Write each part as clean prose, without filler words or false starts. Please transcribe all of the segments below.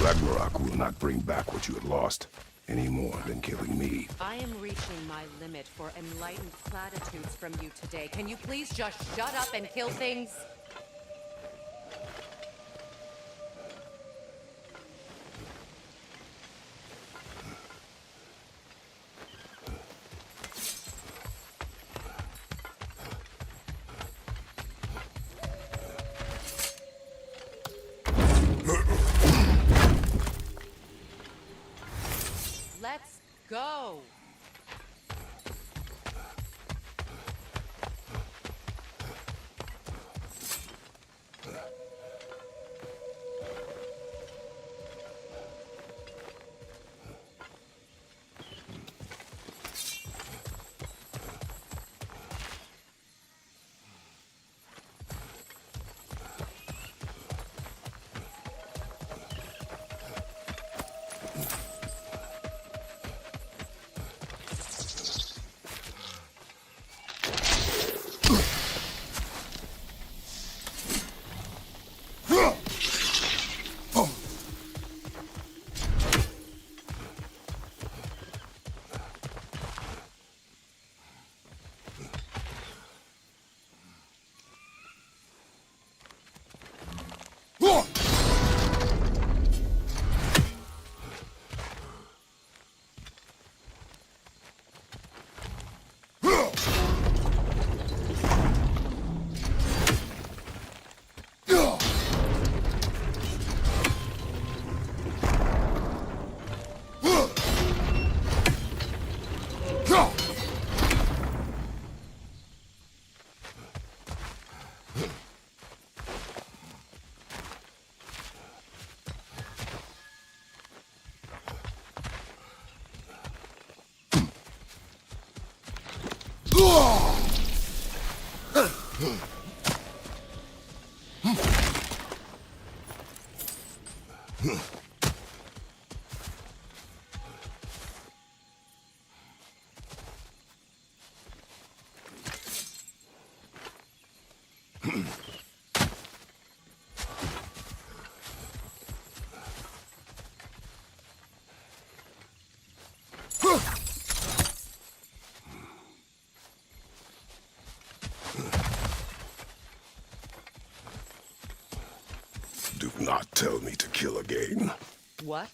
Ragnarok will not bring back what you had lost, any more than killing me. I am reaching my limit for enlightened platitudes from you today. Can you please just shut up and kill things? Let's go! not tell me to kill again. What?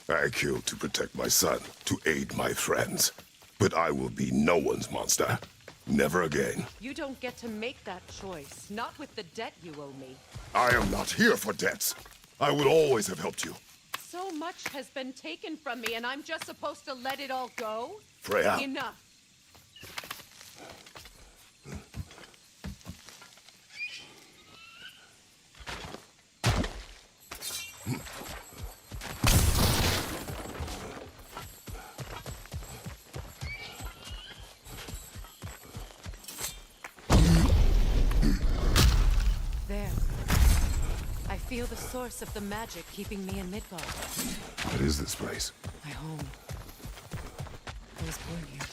I killed to protect my son, to aid my friends. But I will be no one's monster. Never again. You don't get to make that choice. Not with the debt you owe me. I am not here for debts. I would always have helped you. So much has been taken from me, and I'm just supposed to let it all go? Freya. Enough. There. I feel the source of the magic keeping me in Midgard. What is this place? My home. I was born here.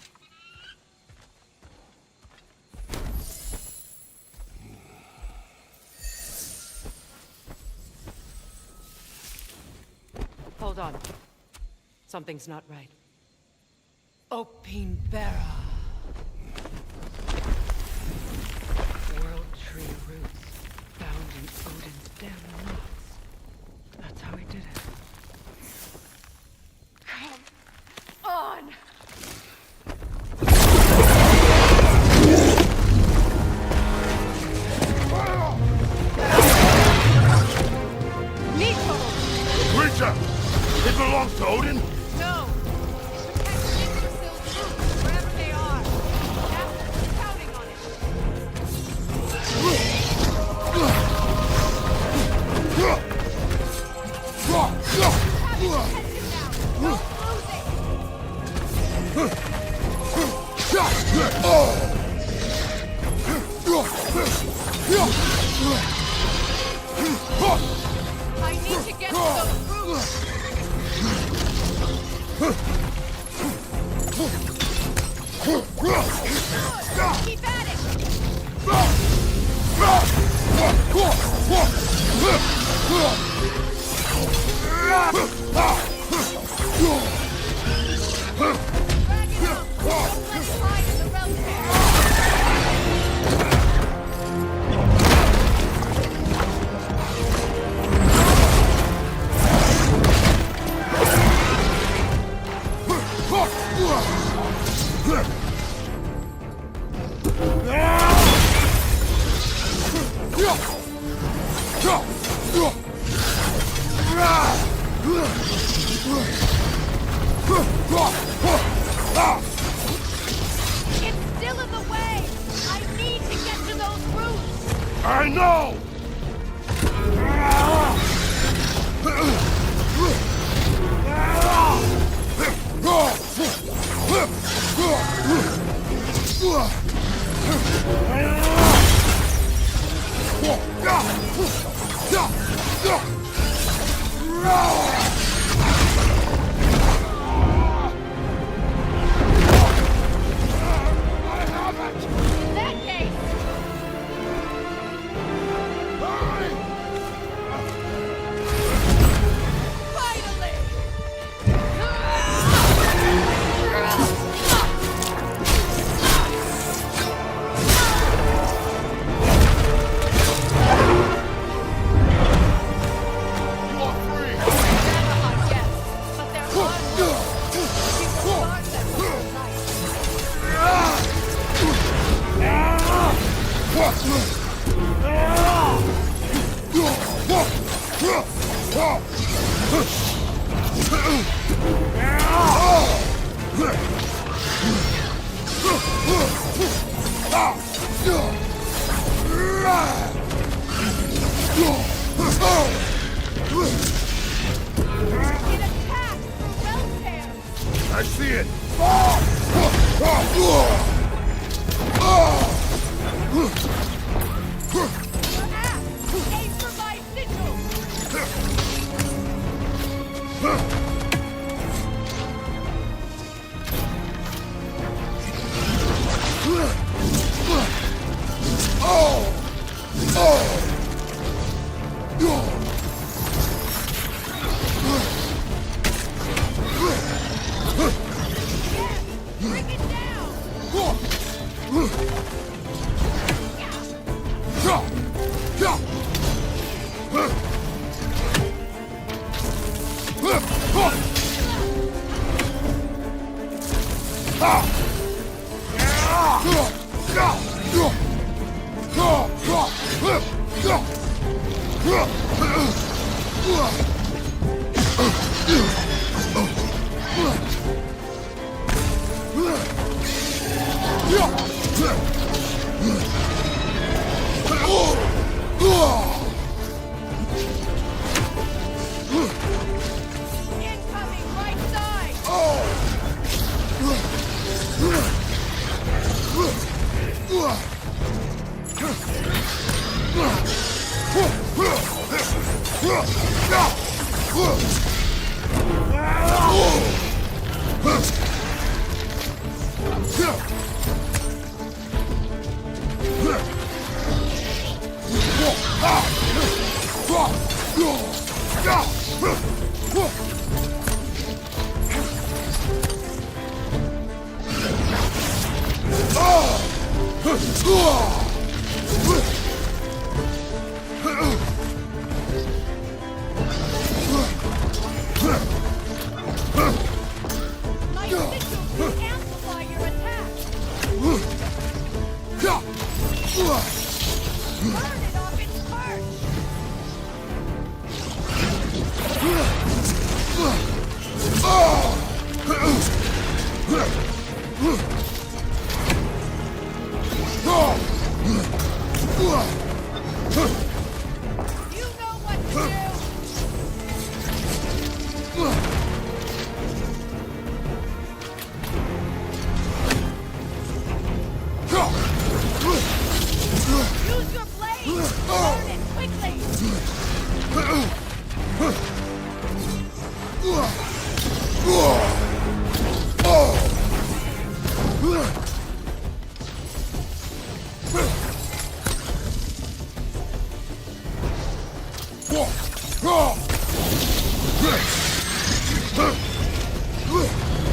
Hold on. Something's not right. Opin Bara. World tree roots found in Odin's damn knots. That's how he did it. Come on! NIDHOGG! Creature! It belongs to Odin? No! It protects Yggdrasil's roots, wherever they are. Now, we're counting on I need to get to those roots! Keep at it! Let's hide in the realm here! It's still in the way! I need to get to those roots! I know! In that case... Finally! NIDHOGG, yes, but there are rules. We will guard them with the light. It attacks through realm tears. I see it! Your axe! Aim for my sigil! Bring it down! Incoming right side! My sigils will amplify your attack! Burn it off its perch! You know what to do! Use your blade! Burn it quickly!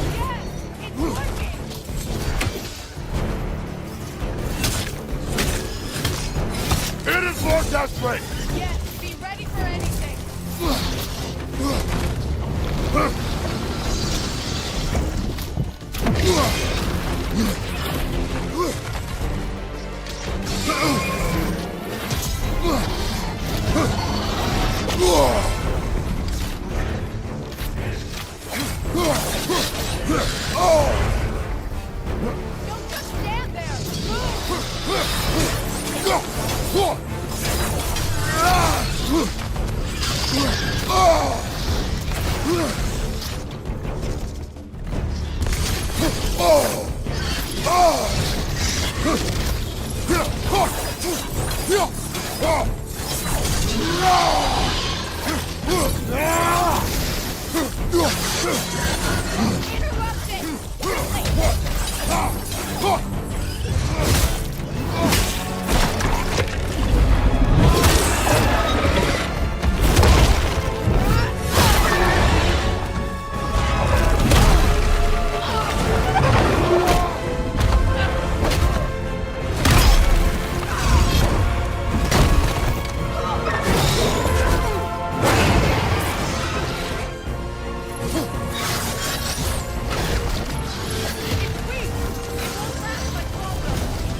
Yes! It's working! It is more desperate! Yes, be ready for anything! Don't just stand there! Interrupt it!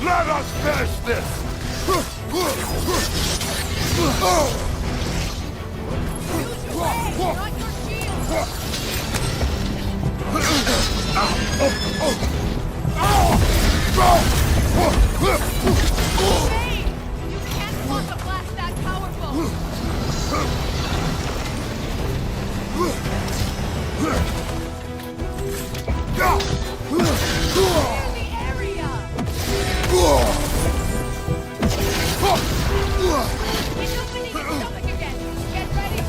Let us finish this! Not your shield! Hey! You can't block a blast that powerful! Clear the area! It's opening its stomach again! Get ready!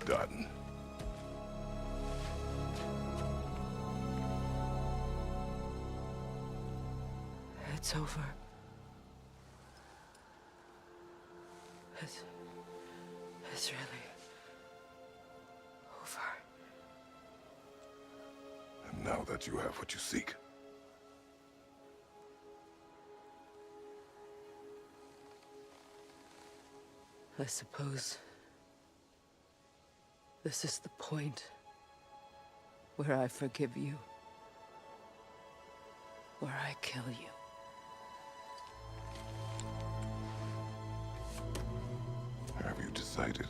done. It's over. It's really over. And now that you have what you seek, I suppose this is the point where I forgive you, where I kill you. have you decided?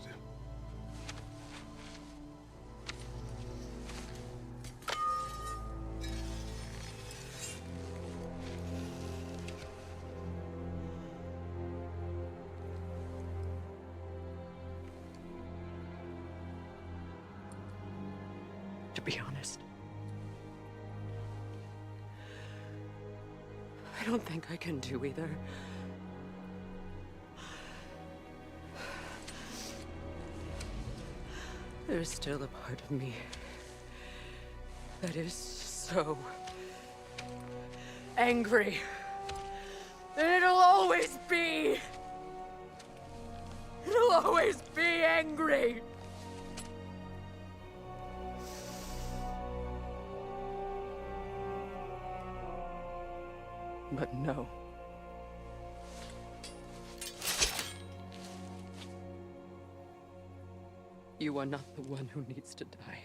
To be honest, I don't think I can do either. There's still a part of me that is so angry. And it'll always be. It'll always be angry. But no. You are not the one who needs to die.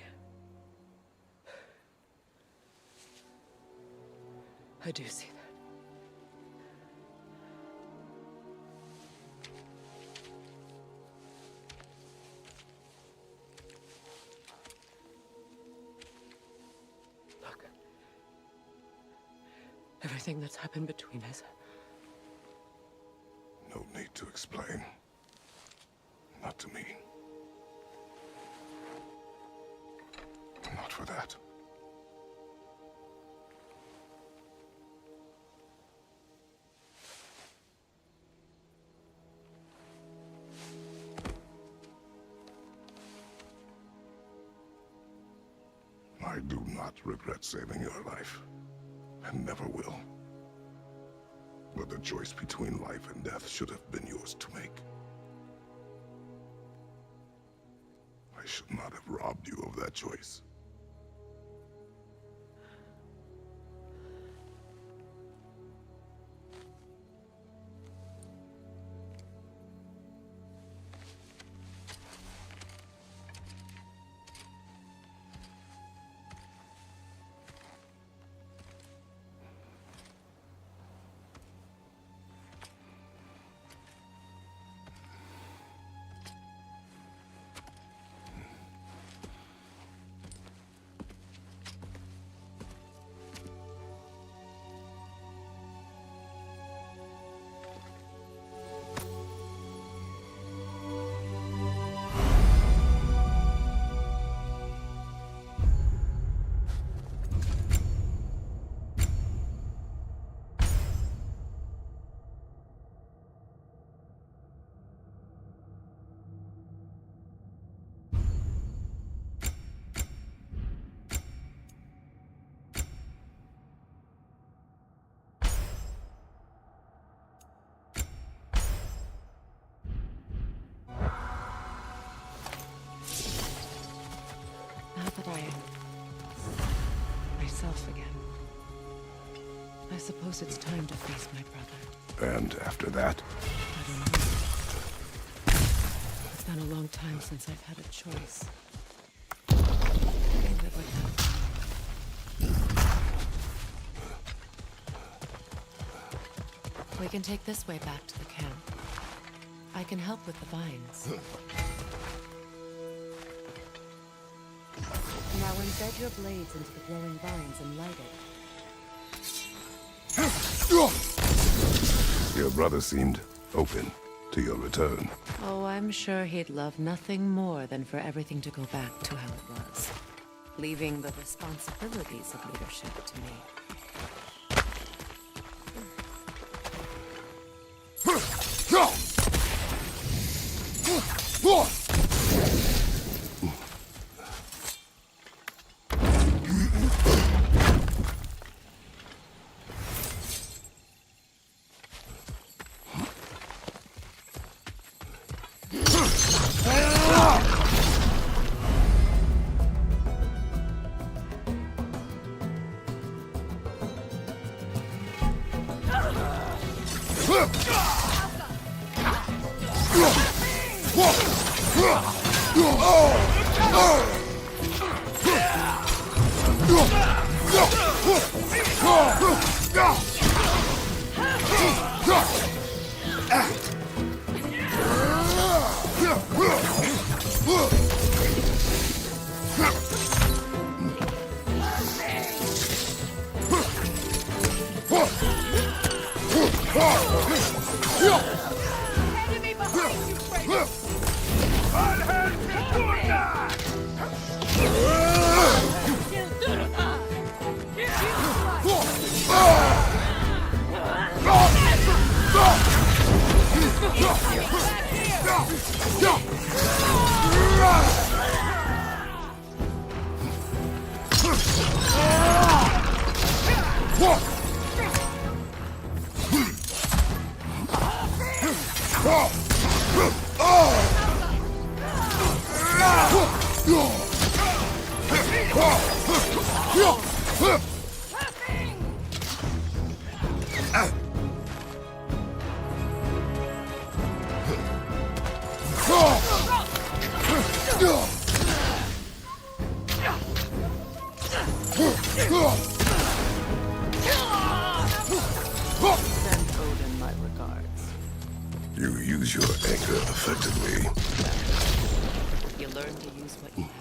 I do see that. Look. Everything that's happened between us. No need to explain. Not to me. Not for that. I do not regret saving your life, and never will. But the choice between life and death should have been yours to make. I should not have robbed you of that choice. Now that I am myself again, I suppose it's time to face my brother. And after that? I don't know. It's been a long time since I've had a choice. I live without. We can take this way back to the camp. I can help with the vines. Now embed your blades into the glowing vines and light it. Your brother seemed open to your return. Oh, I'm sure he'd love nothing more than for everything to go back to how it was, leaving the responsibilities of leadership to me. Enemy behind you, Freya! Send Odin my regards. You use your anger effectively. You learn to use what you have.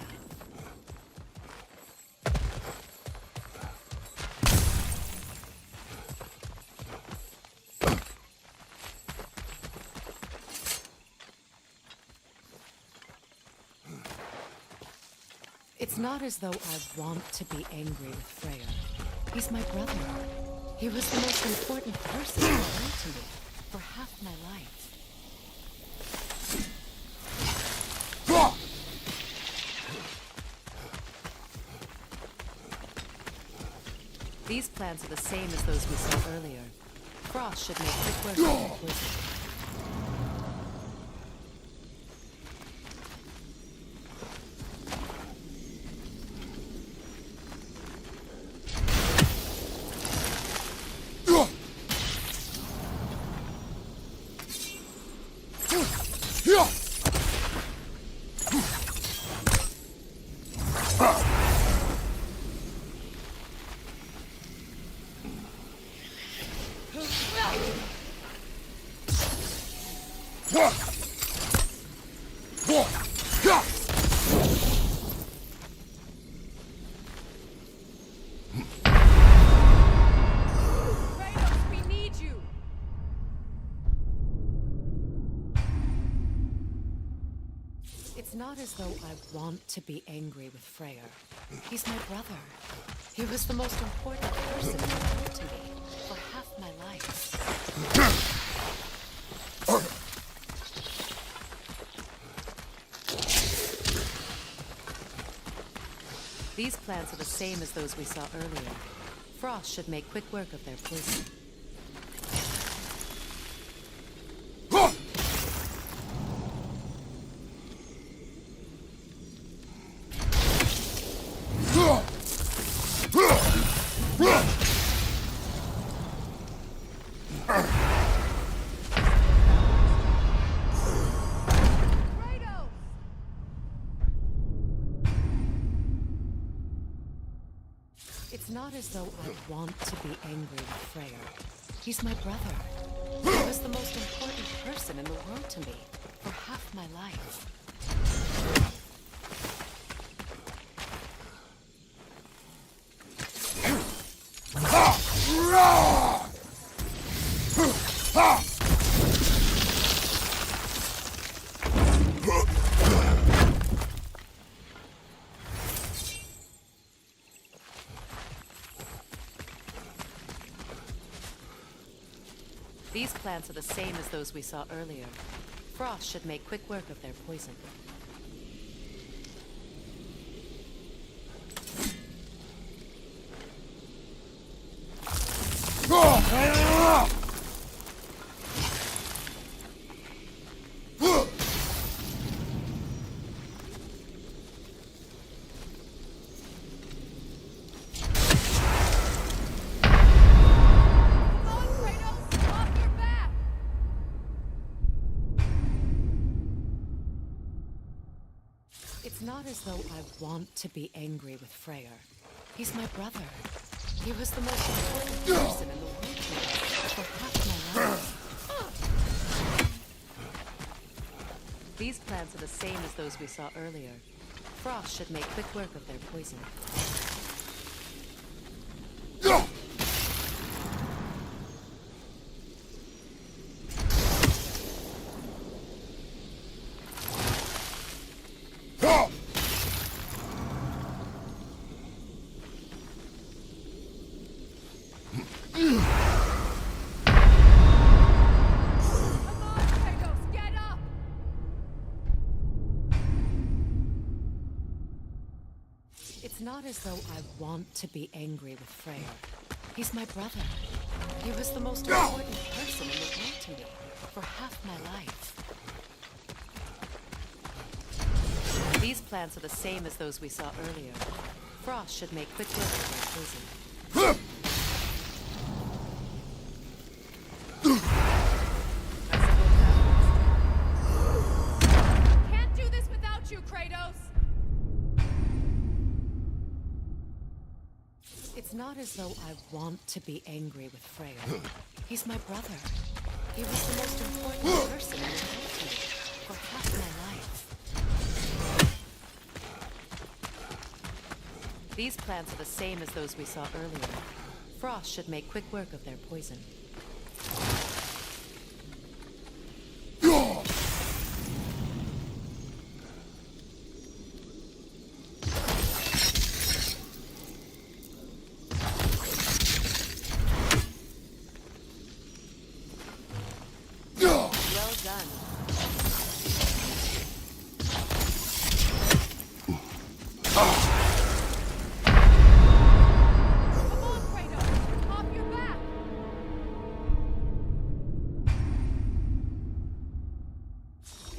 It's not as though I want to be angry with Freyr. He's my brother. He was the most important person in the world to me for half my life. These plants are the same as those we saw earlier. Frost should make quick work of their poison. Kratos, we need you! It's not as though I want to be angry with Freyr. He's my brother. He was the most important person in the world to me for half my life. These plants are the same as those we saw earlier. Frost should make quick work of their poison. Kratos! It's not as though I want to be angry with Freyr. He's my brother. He was the most important person in the world to me for half my life. These plants are the same as those we saw earlier. Frost should make quick work of their poison. Come on, Kratos! Off your back! not as though I want to be angry with Freyr. He's my brother. He was the most important person in the world to me for half my life. These plants are the same as those we saw earlier. Frost should make quick work of their poison. It's not as though I want to be angry with Freyr. He's my brother. He was the most important person in the world to me for half my life. These plants are the same as those we saw earlier. Frost should make quick work of their poison. Can't do this without you, Kratos! It's not as though I want to be angry with Freyr. He's my brother. He was the most important person in the world to me for half my life. These plants are the same as those we saw earlier. Frost should make quick work of their poison.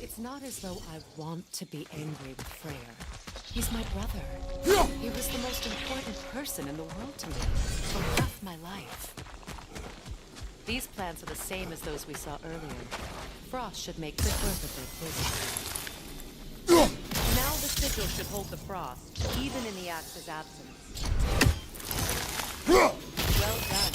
It's not as though I want to be angry with Freyr. He's my brother. He was the most important person in the world to me for half my life. These plants are the same as those we saw earlier. Frost should make quick work of their poison. Now the sigil should hold the frost, even in the axe's absence. Well done.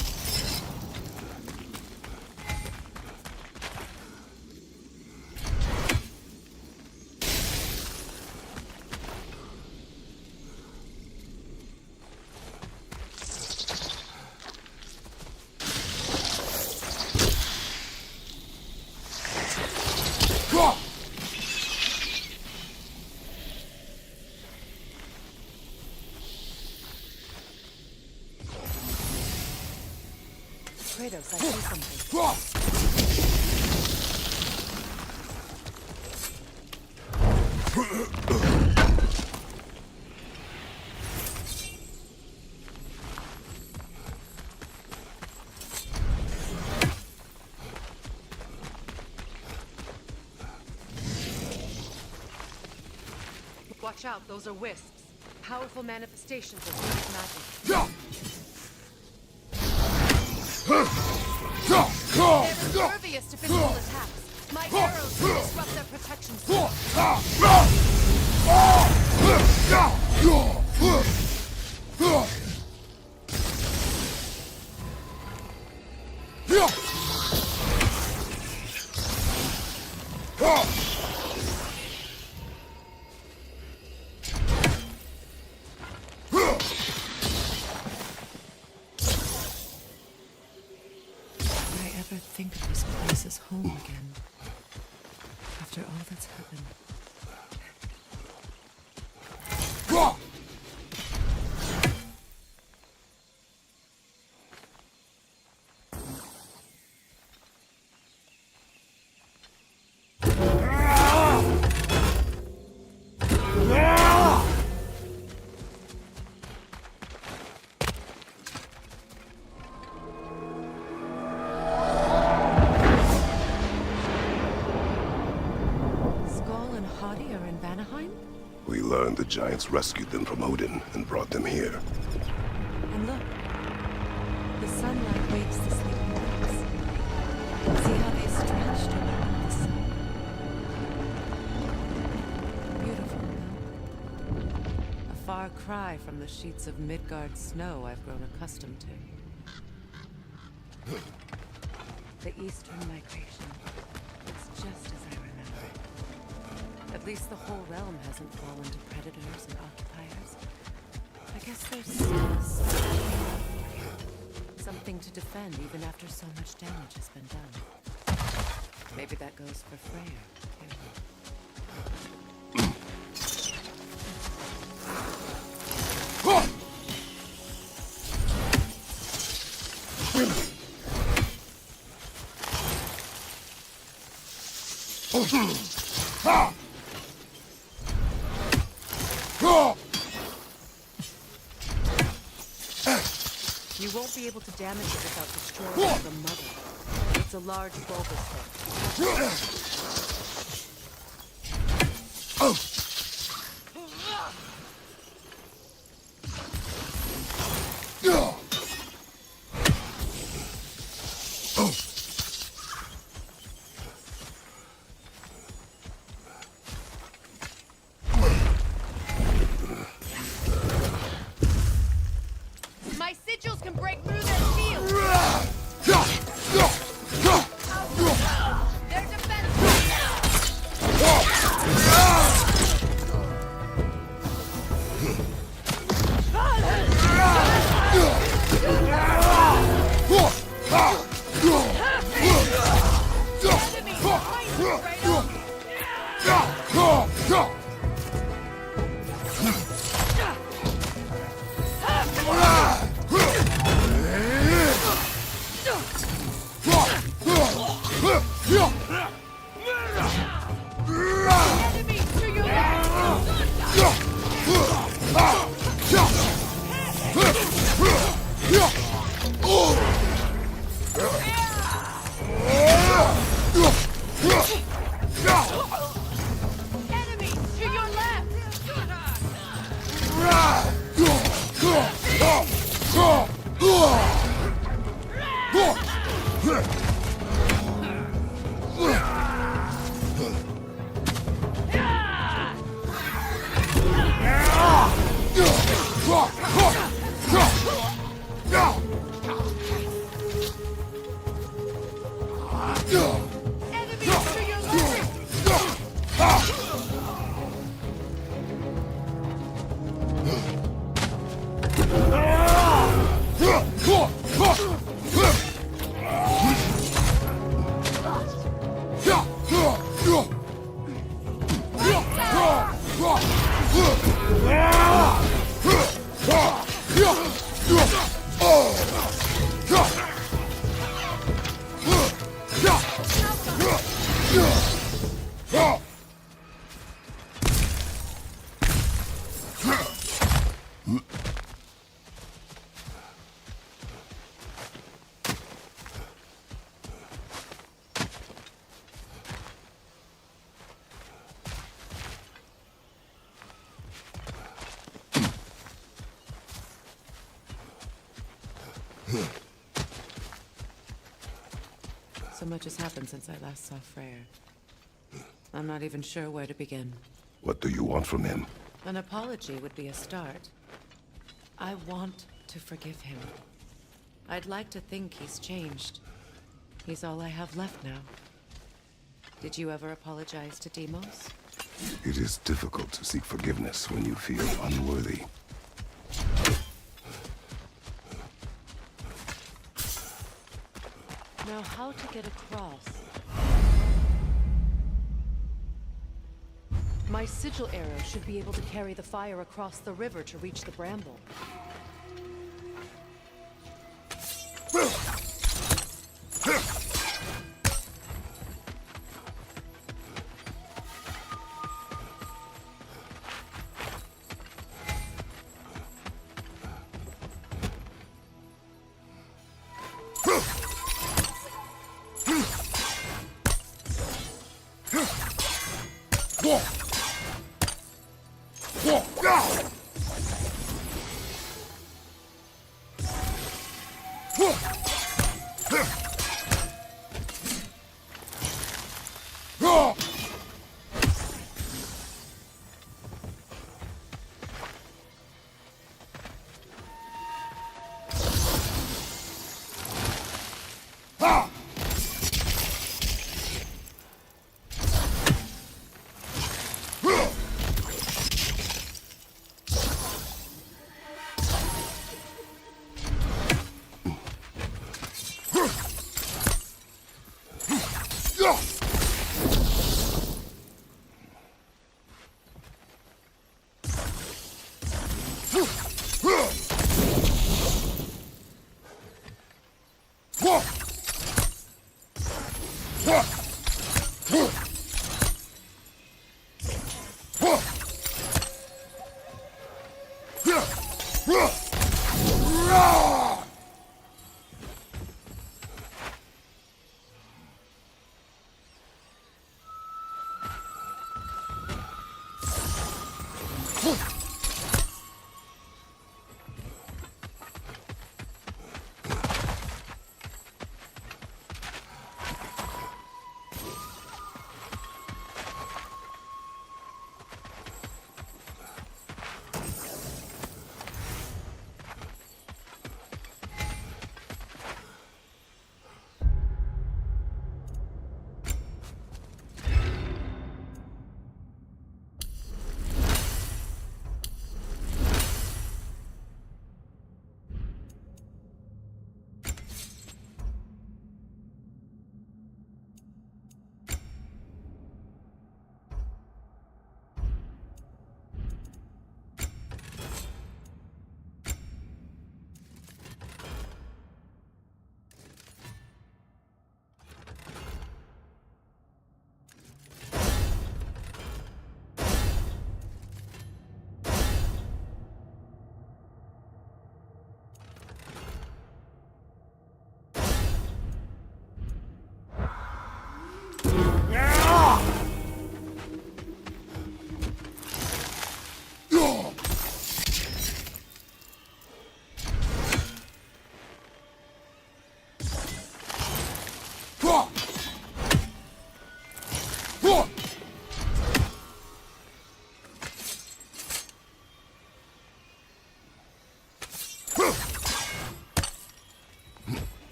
Kratos, I see something. Watch out, those are wisps. Powerful manifestations of weak magic. They're impervious to physical attacks. My arrows will disrupt their protection. Think of this place as home again, after all that's happened. We learned the giants rescued them from Odin and brought them here. And look, the sunlight wakes the sleeping rocks. See how they stretched around the sun. Beautiful, no? far cry from the sheets of Midgard snow I've grown accustomed to. The eastern migration. It's just as I remember it. At least the whole realm hasn't fallen to predators and occupiers. I guess there's still something to defend even after so much damage has been done. Maybe that goes for Freyr, too. You won't be able to damage it without destroying the mother. It's a large bulbous thing. My sigils can break through their shields! Their defense! Enemy! Enemy to your Enemy to your Enemy to your So much has happened since I last saw Freyr. I'm not even sure where to begin. What do you want from him? An apology would be a start. I want to forgive him. I'd like to think he's changed. He's all I have left now. Did you ever apologize to Deimos? It is difficult to seek forgiveness when you feel unworthy. Now, how to get across? My sigil arrow should be able to carry the fire across the river to reach the bramble.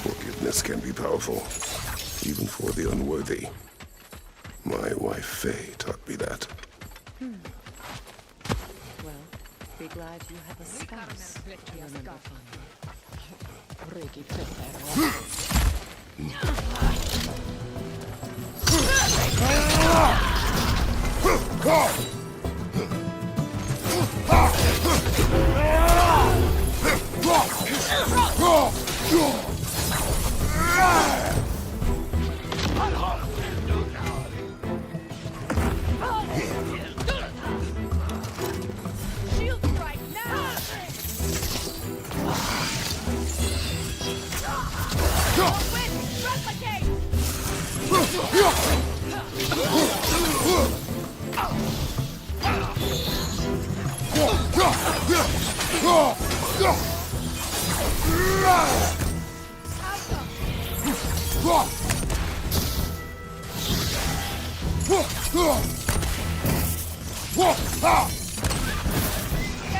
Forgiveness can be powerful, even for the unworthy. My wife Faye taught me that. Well, be glad you have a spouse to remember fondly. Shield strike now! Win! Replicate!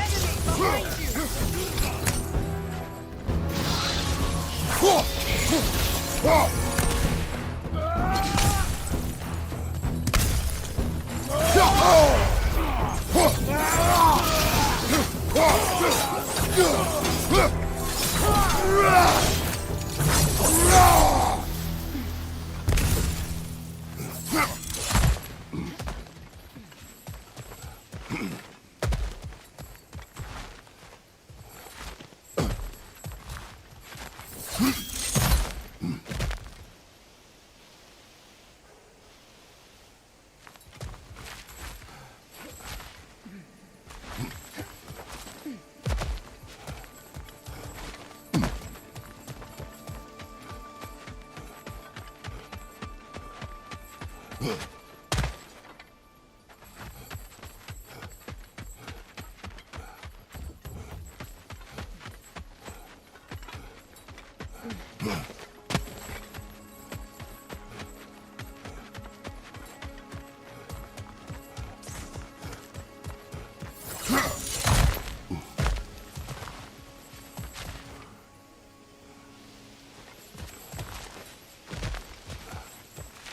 Enemy behind you!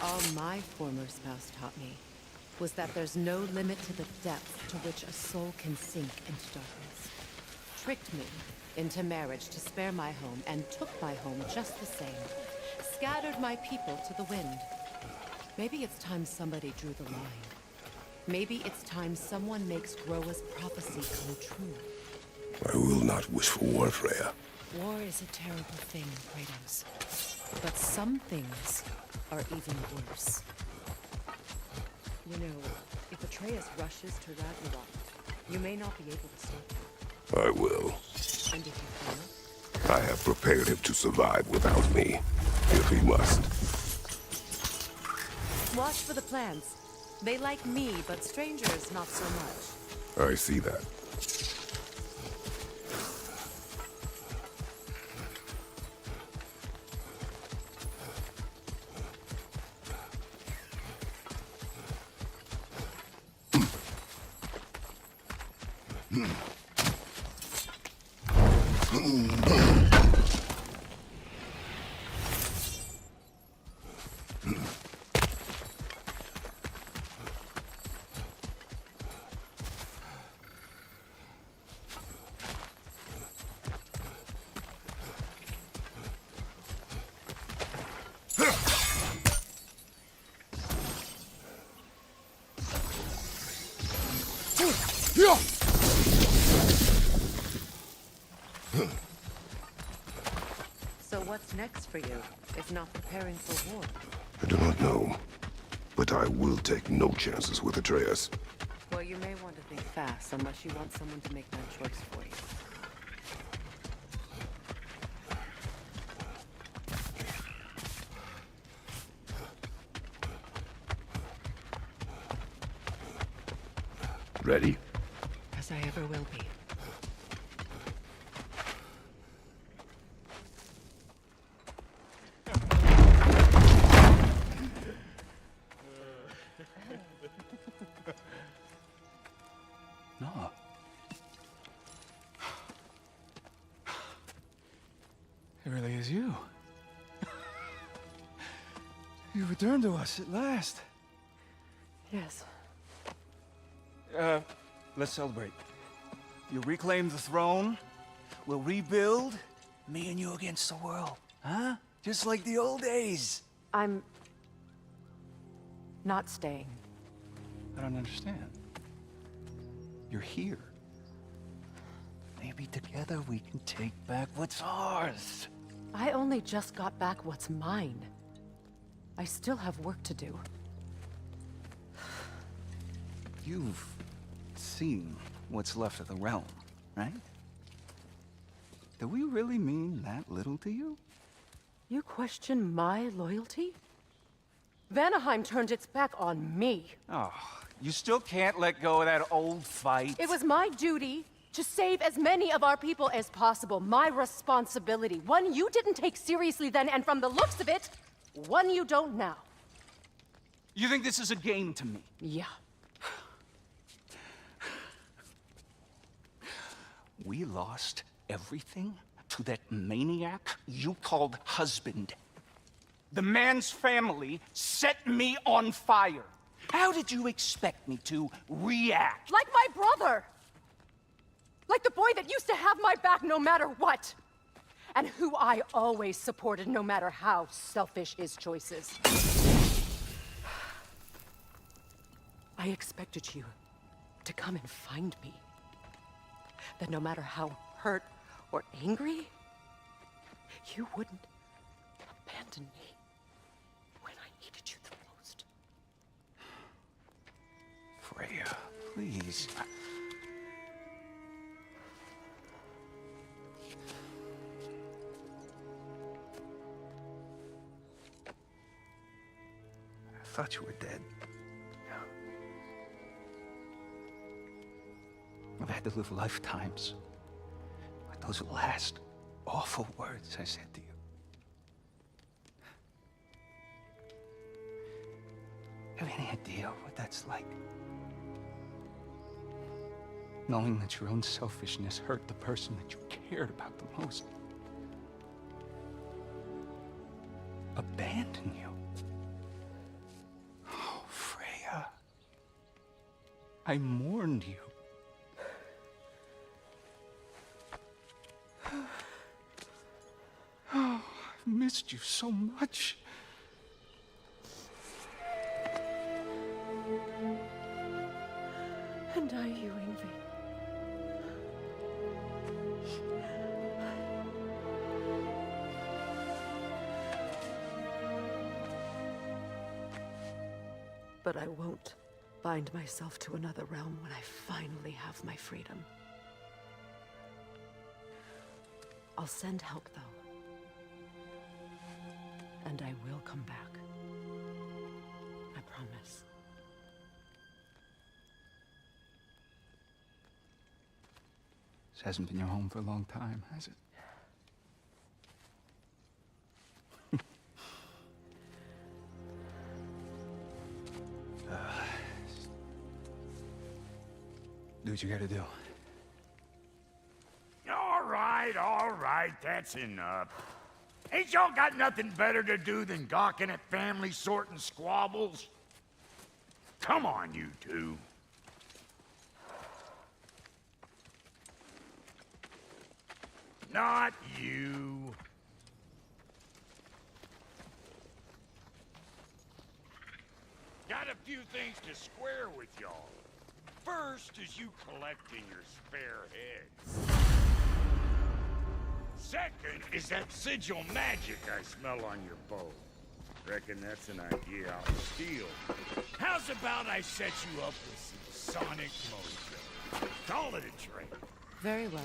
All my former spouse taught me was that there's no limit to the depth to which a soul can sink into darkness. Tricked me into marriage to spare my home and took my home just the same. Scattered my people to the wind. Maybe it's time somebody drew the line. Maybe it's time someone makes Groa's prophecy come true. I will not wish for war, Freya. War is a terrible thing, Kratos. But some things are even worse. You know, if Atreus rushes to Ragnarok, you may not be able to stop him. I will. And if you fail? I have prepared him to survive without me, if he must. Watch for the plants. They like me, but strangers not so much. I see that. So what's next for you, if not preparing for war? I do not know, but I will take no chances with Atreus. Well, you may want to think fast, unless you want someone to make that choice for you. Ready? As I ever will be. No. It really is you. You returned to us at last. Yes. Let's celebrate. You reclaim the throne. We'll rebuild. Me and you against the world. Huh? Just like the old days. I'm not staying. I don't understand. You're here. Maybe together we can take back what's ours. I only just got back what's mine. I still have work to do. You've seen what's left of the realm, right? Do we really mean that little to you? You question my loyalty? Vanaheim turned its back on me. Oh, you still can't let go of that old fight? It was my duty to save as many of our people as possible. My responsibility. One you didn't take seriously then, and from the looks of it, one you don't now. You think this is a game to me? Yeah. We lost everything to that maniac you called husband. The man's family set me on fire. How did you expect me to react? Like my brother! Like the boy that used to have my back no matter what! And who I always supported no matter how selfish his choices. I expected you to come and find me. That no matter how hurt or angry, you wouldn't abandon me when I needed you the most. Freya, please. I thought you were dead. I've had to live lifetimes with those last awful words I said to you. Have any idea what that's like? Knowing that your own selfishness hurt the person that you cared about the most. Abandon you. Oh, Freya. I mourned you. Oh, I've missed you so much. And I you, Yngvi. But I won't bind myself to another realm when I finally have my freedom. I'll send help, though. And I will come back. I promise. This hasn't been your home for a long time, has it? Do what you gotta do. All right, that's enough. Ain't y'all got nothing better to do than gawking at family sorting squabbles? Come on, you two. Not you. Got a few things to square with y'all. First is you collecting your spare heads. Second is that sigil magic I smell on your bow. Reckon that's an idea I'll steal. How's about I set you up with some sonic mojo? Call it a trade. Very well.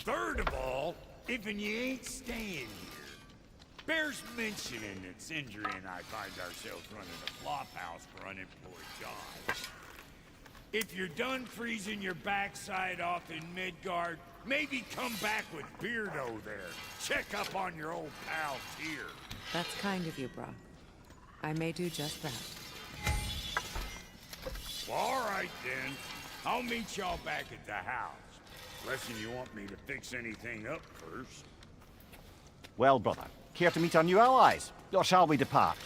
Third of all, if you ain't staying here, bears mentioning that Sindri and I find ourselves running a flop house for unemployed jobs. If you're done freezing your backside off in Midgard, maybe come back with Beardo there. Check up on your old pal Tyr. That's kind of you, Brock. I may do just that. Well, all right then. I'll meet y'all back at the house. Unless you want me to fix anything up first. Well, brother, care to meet our new allies? Or shall we depart?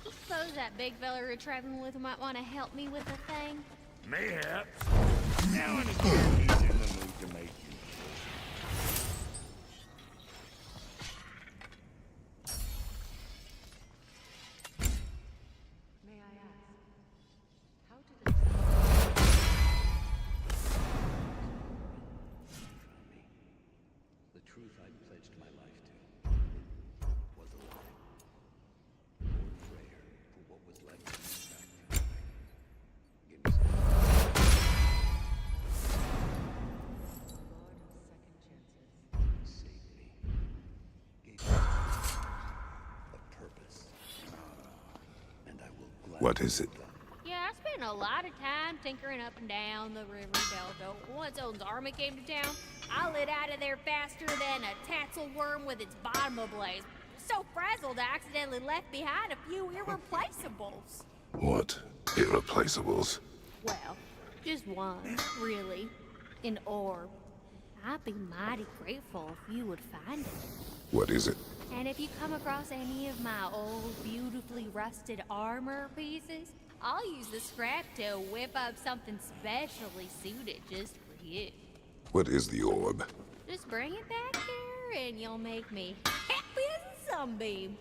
Suppose that big fella we're traveling with might want to help me with a thing. Mayhaps. Now and again, he's in the mood to make you. What is it? Yeah, I spent a lot of time tinkering up and down the river delta. Once Odin's army came to town, I lit out of there faster than a tassel worm with its bottom ablaze. So frazzled, I accidentally left behind a few irreplaceables. What irreplaceables? Well, just one, really. An orb. I'd be mighty grateful if you would find it. What is it? And if you come across any of my old, beautifully rusted armor pieces, I'll use the scrap to whip up something specially suited just for you. What is the orb? Just bring it back here and you'll make me happy as a sunbeam.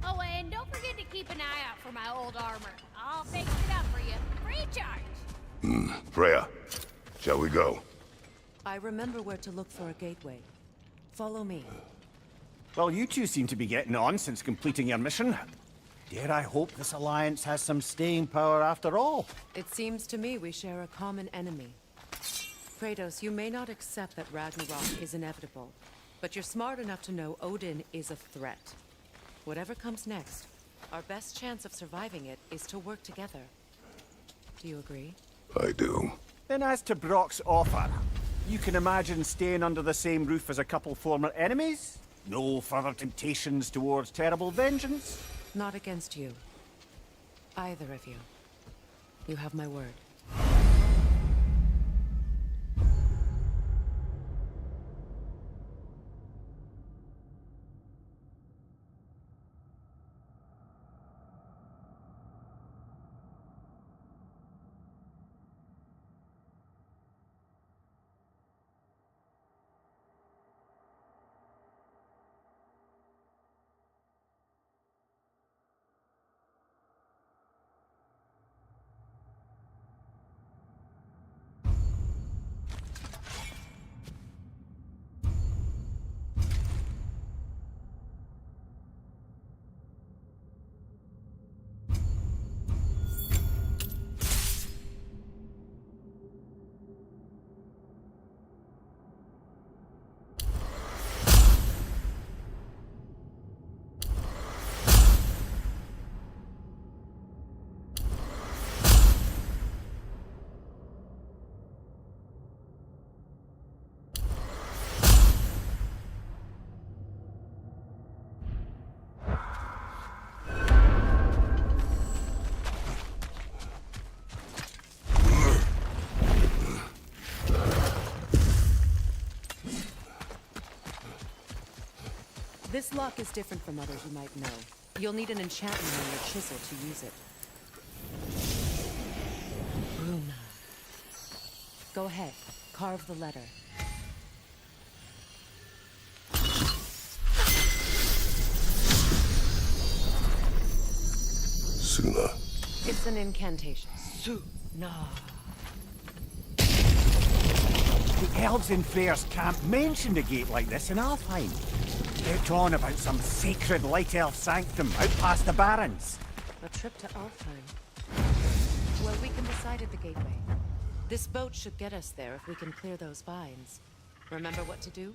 Oh, and don't forget to keep an eye out for my old armor. I'll fix it up for you, free of charge. Freya, shall we go? I remember where to look for a gateway. Follow me. Well, you two seem to be getting on since completing your mission. Dare I hope this alliance has some staying power after all? It seems to me we share a common enemy. Kratos, you may not accept that Ragnarok is inevitable, but you're smart enough to know Odin is a threat. Whatever comes next, our best chance of surviving it is to work together. Do you agree? I do. Then as to Brock's offer, you can imagine staying under the same roof as a couple former enemies? No further temptations towards terrible vengeance? Not against you. Either of you. You have my word. This lock is different from others you might know. You'll need an enchantment on your chisel to use it. Runa. Go ahead, carve the letter. Suna. It's an incantation. Suna. The elves in Freyr's camp mentioned a gate like this in Alfheim. Out on about some sacred light elf sanctum out past the barrens. A trip to Alfheim. Well, we can decide at the gateway. This boat should get us there if we can clear those vines. Remember what to do?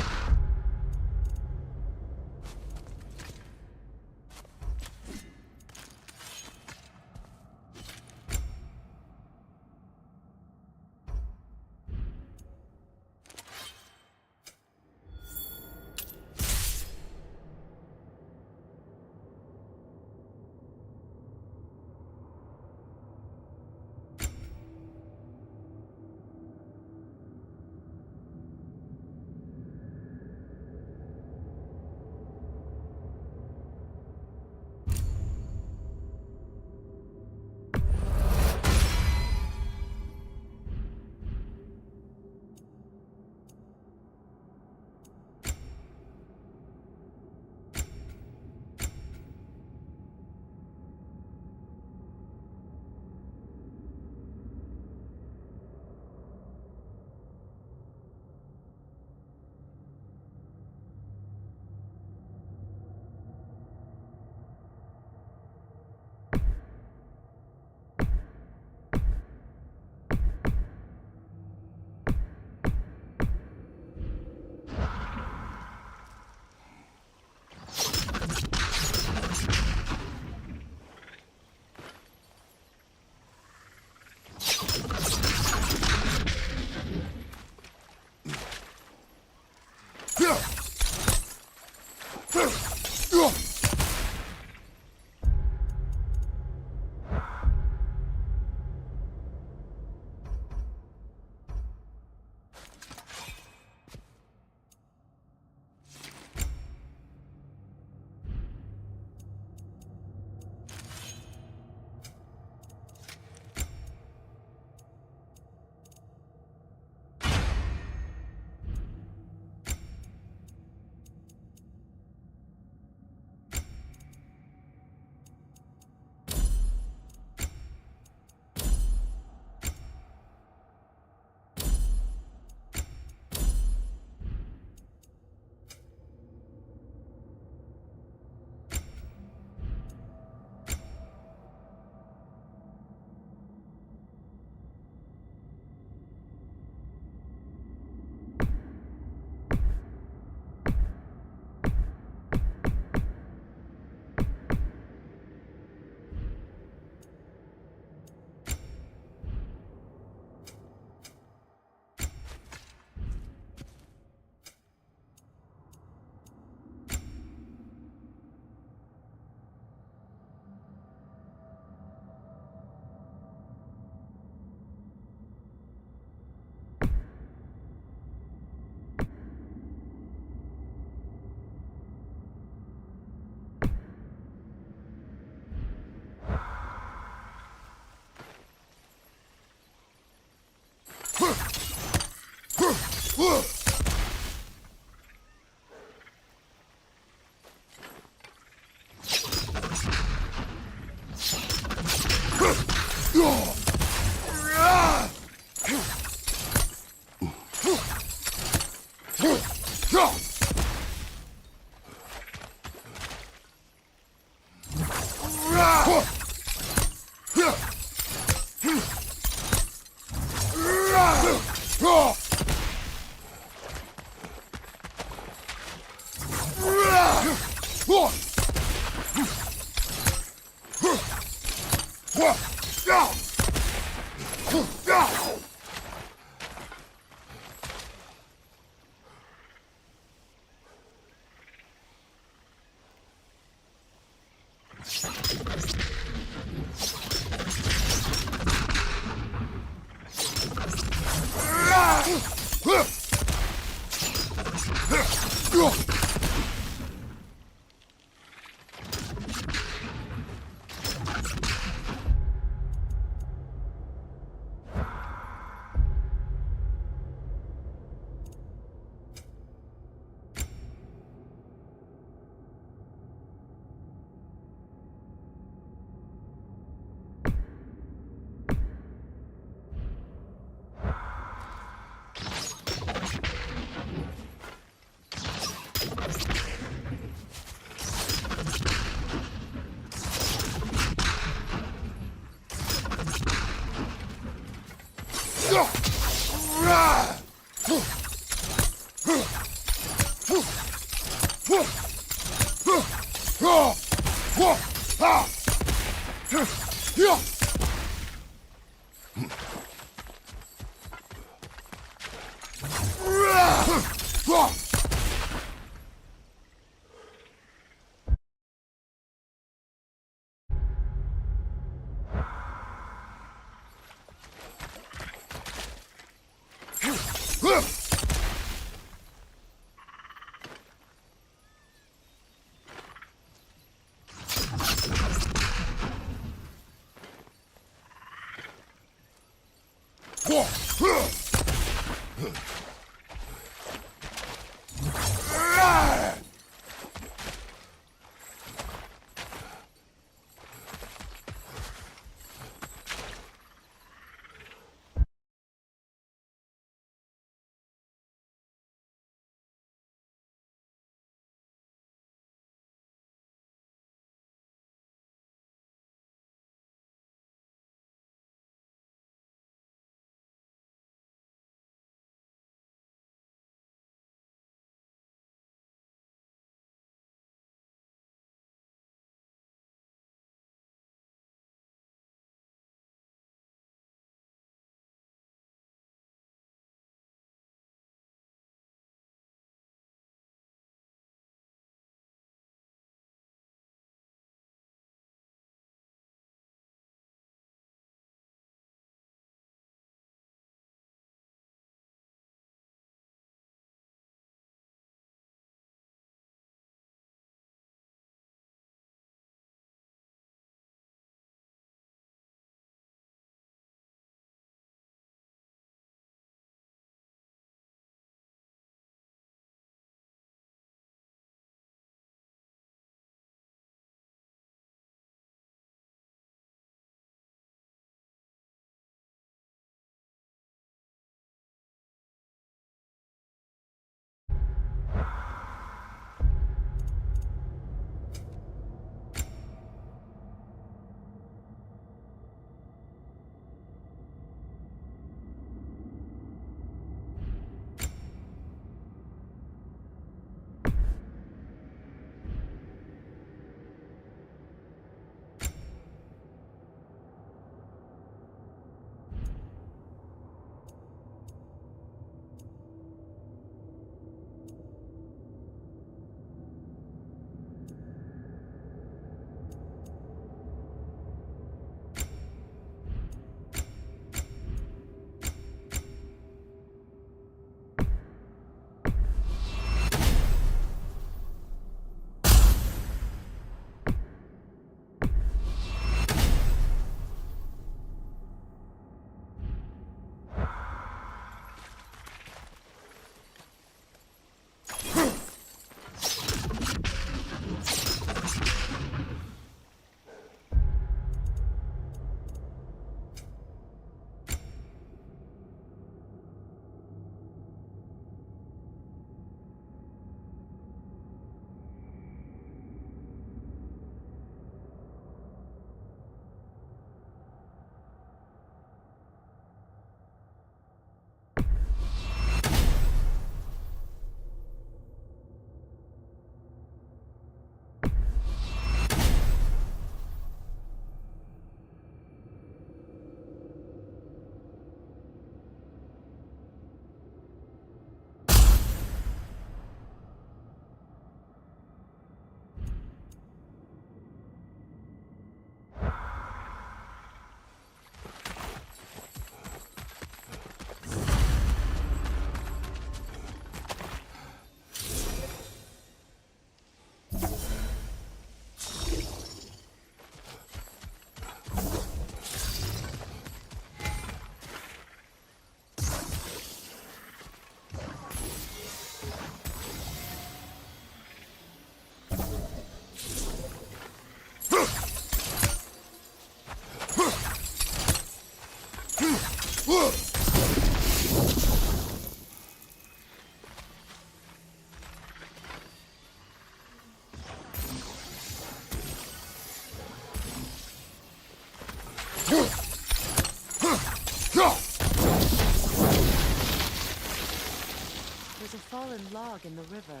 log in the river.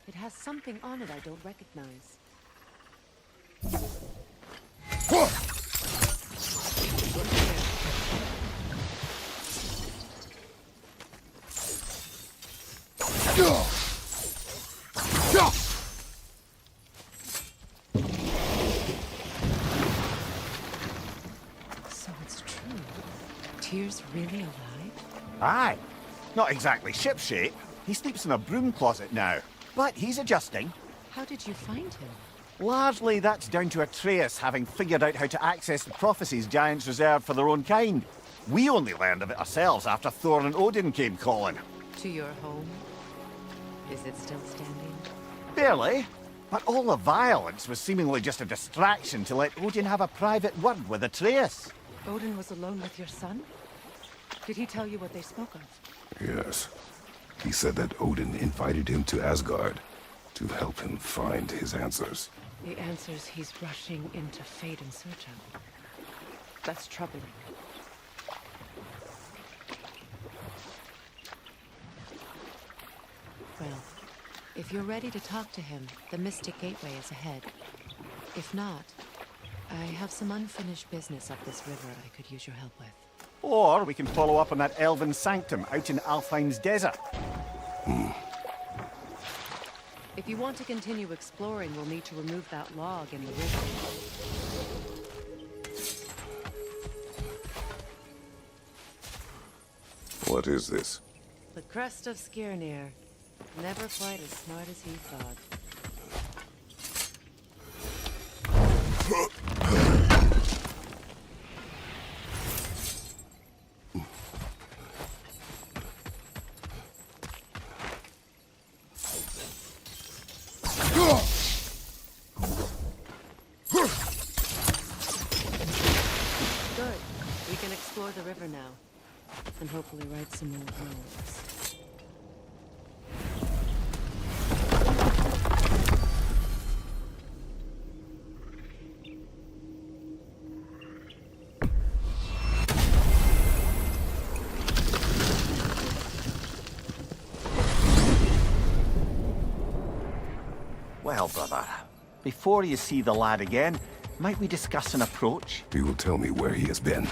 It has something on it I don't recognize. So it's true. Tyr's really alive? Aye. Not exactly shipshape. He sleeps in a broom closet now. But he's adjusting. How did you find him? Largely that's down to Atreus having figured out how to access the prophecies giants reserved for their own kind. We only learned of it ourselves after Thor and Odin came calling. To your home? Is it still standing? Barely. But all the violence was seemingly just a distraction to let Odin have a private word with Atreus. Odin was alone with your son? Did he tell you what they spoke of? Yes. He said that Odin invited him to Asgard to help him find his answers. The answers he's rushing into fate in search of. That's troubling. Well, if you're ready to talk to him, the Mystic Gateway is ahead. If not, I have some unfinished business up this river I could use your help with. Or we can follow up on that elven sanctum out in Alfheim's desert. If you want to continue exploring, we'll need to remove that log in the river. What is this? The crest of Skirnir. Never quite as smart as he thought. Good. We can explore the river now. And hopefully right some old roads. Well, brother, before you see the lad again, might we discuss an approach? He will tell me where he has been.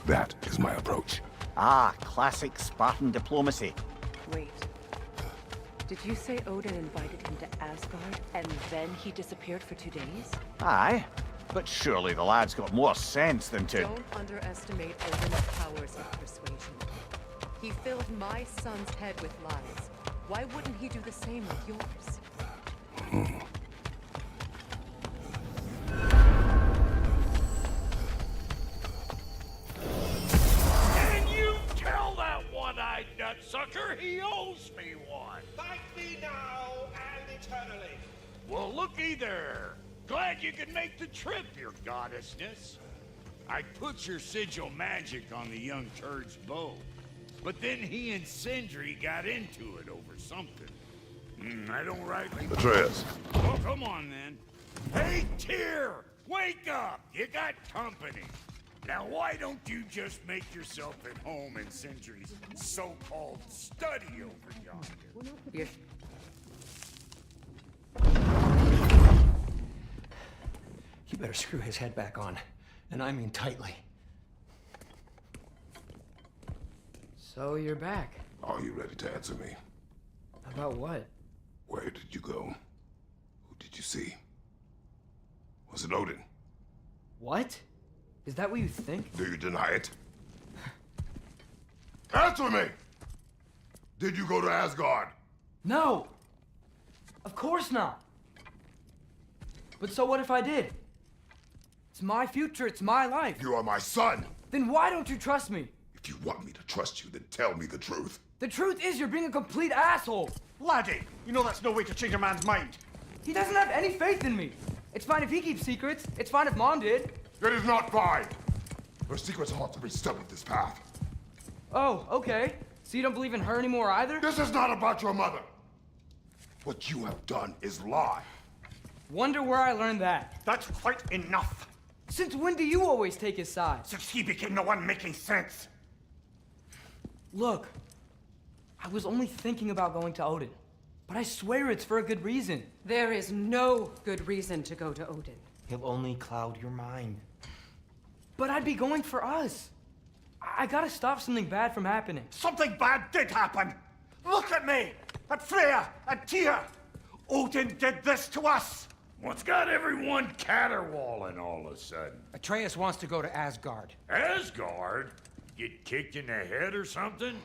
That is my approach. Ah, classic Spartan diplomacy. Wait. Did you say Odin invited him to Asgard, and then he disappeared for 2 days? Aye, but surely the lad's got more sense than to... Don't underestimate Odin's powers of persuasion. He filled my son's head with lies. Why wouldn't he do the same with yours? Can you tell that one-eyed nutsucker he owes me one? Thank me now and eternally. Well, looky there. Glad you could make the trip, your goddessness. I put your sigil magic on the young turd's bow, but then he and Sindri got into it over something. I don't rightly... Atreus. Oh, come on, then. Hey, Tyr! Wake up! You got company. Now, why don't you just make yourself at home in Sindri's so-called study over yonder? Yes. You better screw his head back on. And I mean tightly. So you're back. Are you ready to answer me? About what? Where did you go? Who did you see? Was it Odin? What? Is that what you think? Do you deny it? Answer me! Did you go to Asgard? No! Of course not! But so what if I did? It's my future, it's my life. You are my son! Then why don't you trust me? If you want me to trust you, then tell me the truth. The truth is you're being a complete asshole! Laddie, you know that's no way to change a man's mind. He doesn't have any faith in me. It's fine if he keeps secrets. It's fine if Mom did. It is not fine! Her secrets ought to be stuck with this path. Oh, okay. So you don't believe in her anymore either? This is not about your mother! What you have done is lie. Wonder where I learned that. That's quite enough. Since when do you always take his side? Since he became the one making sense. Look, I was only thinking about going to Odin. But I swear it's for a good reason. There is no good reason to go to Odin. He'll only cloud your mind. But I'd be going for us. I gotta stop something bad from happening. Something bad did happen! Look at me! At Freya! At Tyr! Odin did this to us! What's got everyone caterwauling all of a sudden? Atreus wants to go to Asgard. Asgard? Get kicked in the head or something?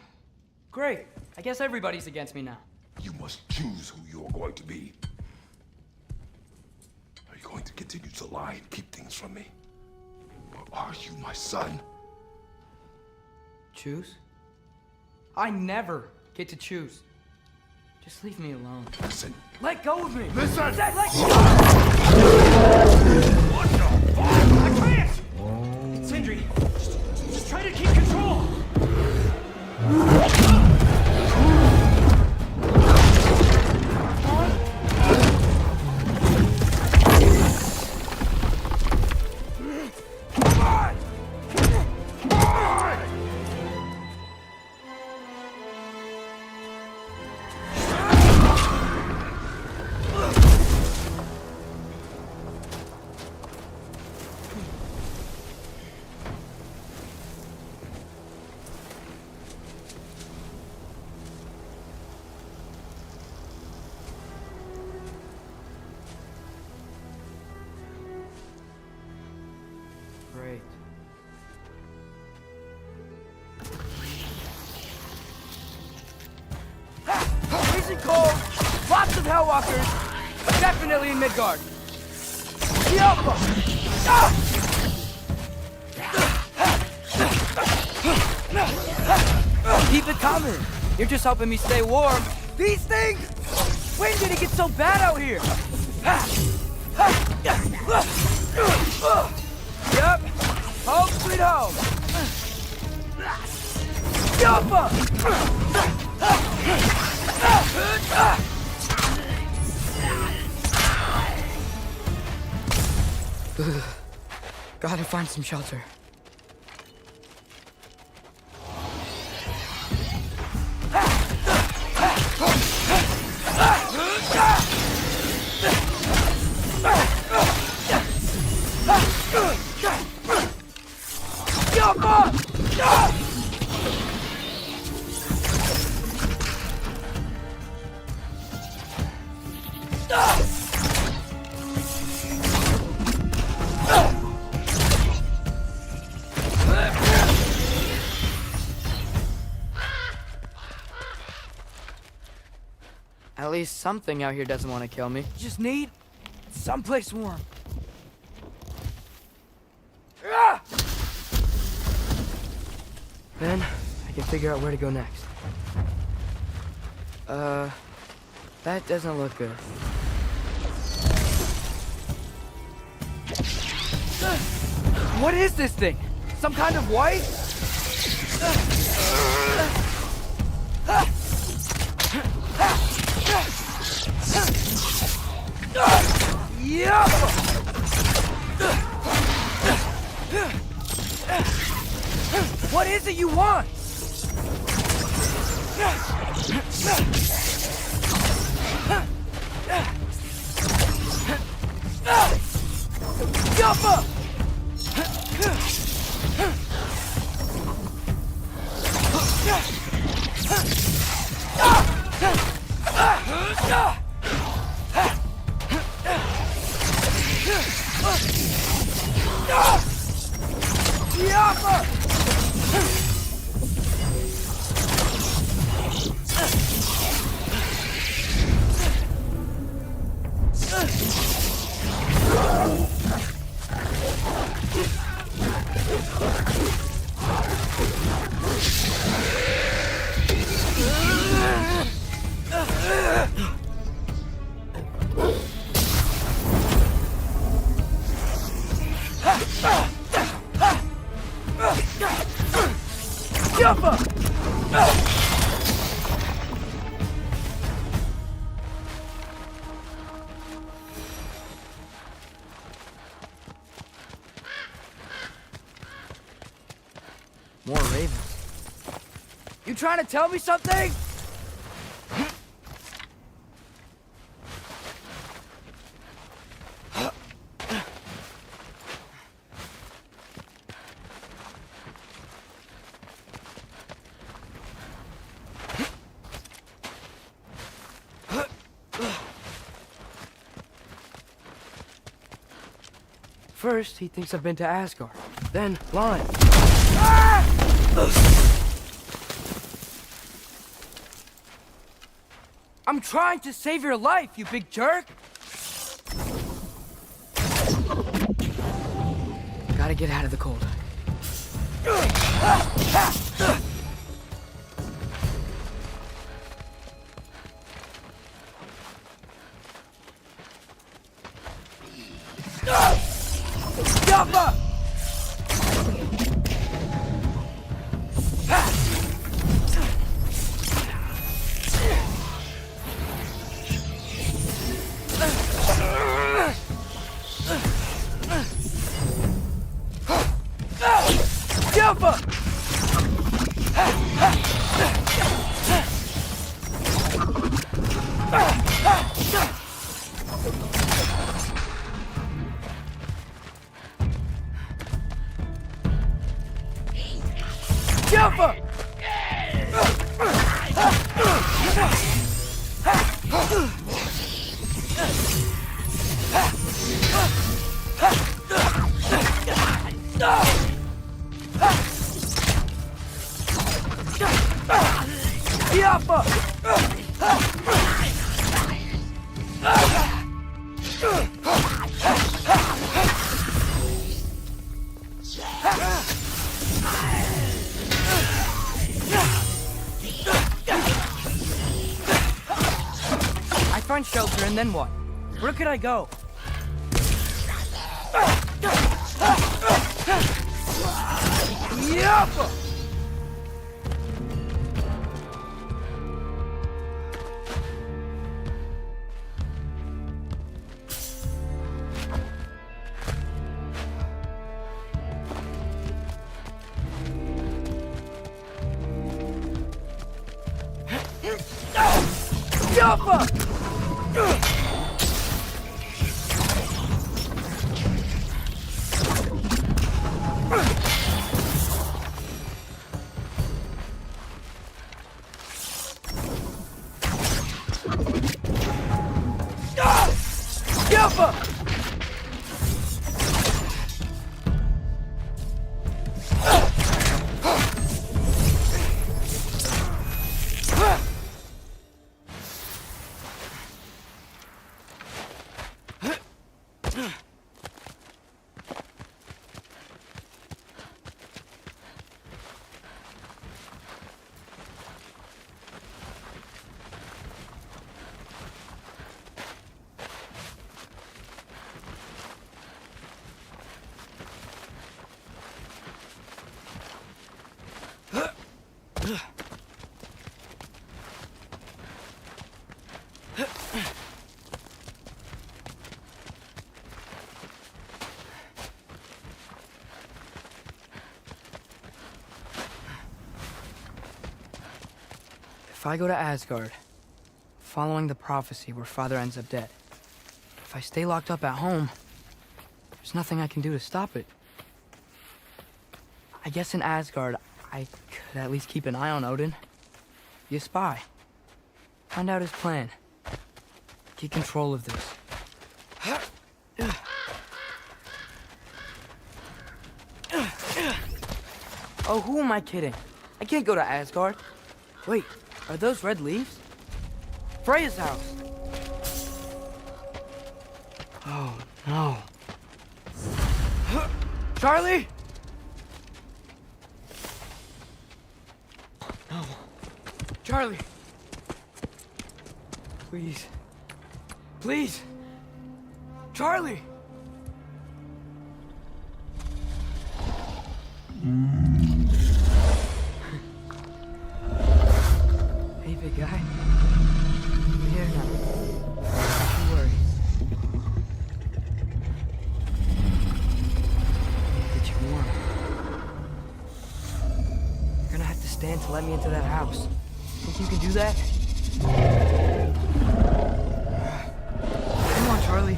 Great. I guess everybody's against me now. You must choose who you're going to be. Are you going to continue to lie and keep things from me? Or are you my son? Choose? I never get to choose. Just leave me alone. Listen. Let go of me! Listen! Let go! What the fuck? Atreus! Sindri, just try to keep control! Great. Freezing cold, lots of Hellwalkers, definitely in Midgard. Yelpa! Keep it coming. You're just helping me stay warm. These things! When did it get so bad out here? Yep. Home sweet home. Yelpa! Gotta find some shelter. At least something out here doesn't want to kill me. Just need someplace warm. Then I can figure out where to go next. That doesn't look good. What is this thing? Some kind of white? Yeah! What is it you want? Yuppa! More ravens. You trying to tell me something? First, he thinks I've been to Asgard. Then, lying. I'm trying to save your life, you big jerk! Gotta get out of the cold. Yappa! Find shelter, and then what? Where could I go? Yappa! Yappa! If I go to Asgard, following the prophecy where Father ends up dead, if I stay locked up at home, there's nothing I can do to stop it. I guess in Asgard, I could at least keep an eye on Odin. Be a spy. Find out his plan. Get control of this. Oh, who am I kidding? I can't go to Asgard. Wait, are those red leaves? Freya's house. Oh, no. Chaurli? No. Chaurli. Please. Please. Chaurli. Hey, big guy. We're here now. Don't you worry. Get you warm. You're gonna have to stand to let me into that house. Think you can do that? Come on, Chaurli.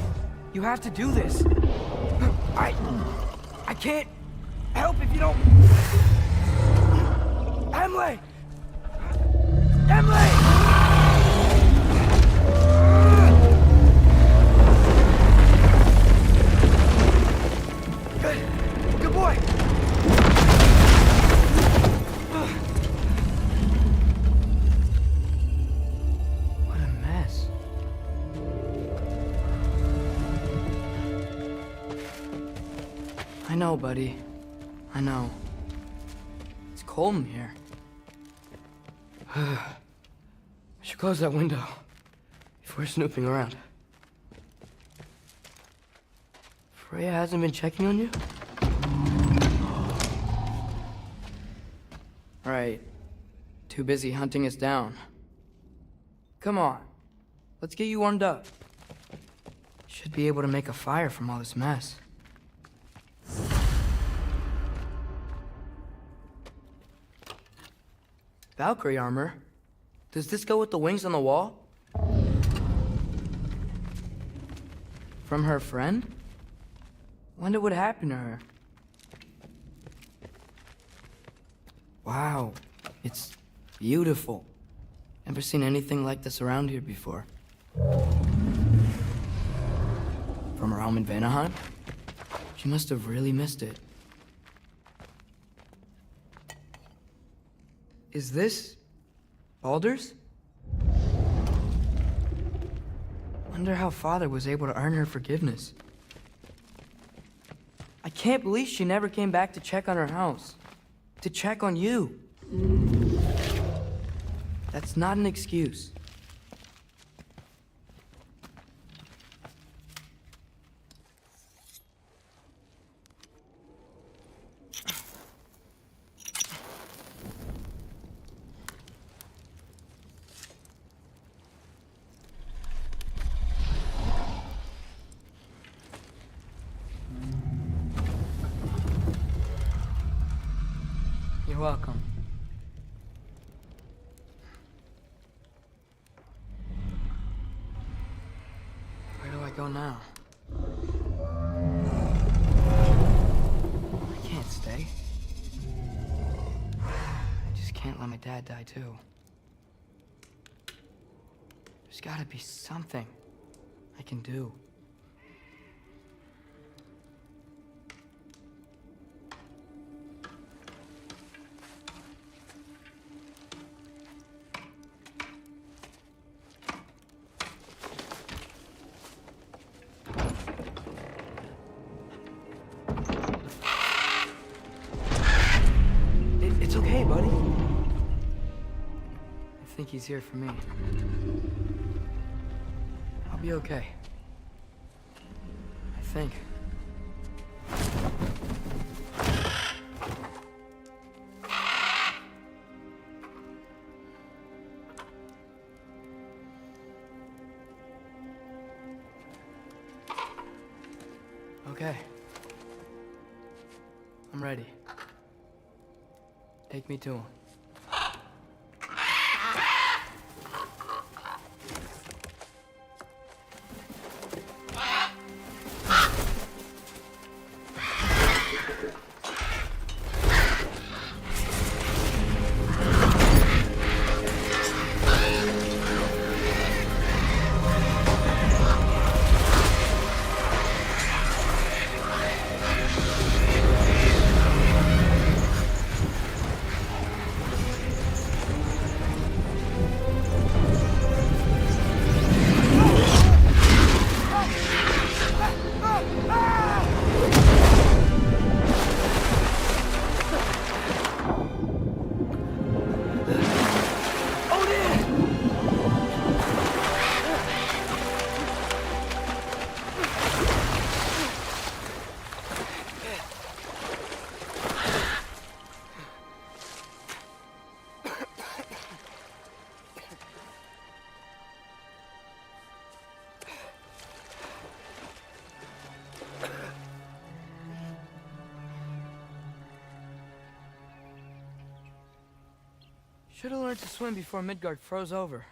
You have to do this. I can't help if you don't. Emily! Emily! I know, buddy. I know. It's cold in here. I should close that window if we're snooping around. Freya hasn't been checking on you? Right. Too busy hunting us down. Come on. Let's get you warmed up. Should be able to make a fire from all this mess. Valkyrie armor? Does this go with the wings on the wall? From her friend? Wonder what happened to her. Wow, it's beautiful. Never seen anything like this around here before. From her home in Vanaheim? She must have really missed it. Is this Baldur's? Wonder how Father was able to earn her forgiveness. I can't believe she never came back to check on her house. To check on you. That's not an excuse. You're welcome. Where do I go now? I can't stay. I just can't let my dad die too. There's gotta be something I can do. It's okay, buddy. I think he's here for me. I'll be okay. I think. Okay. I'm ready. Take me to him. Should've learned to swim before Midgard froze over.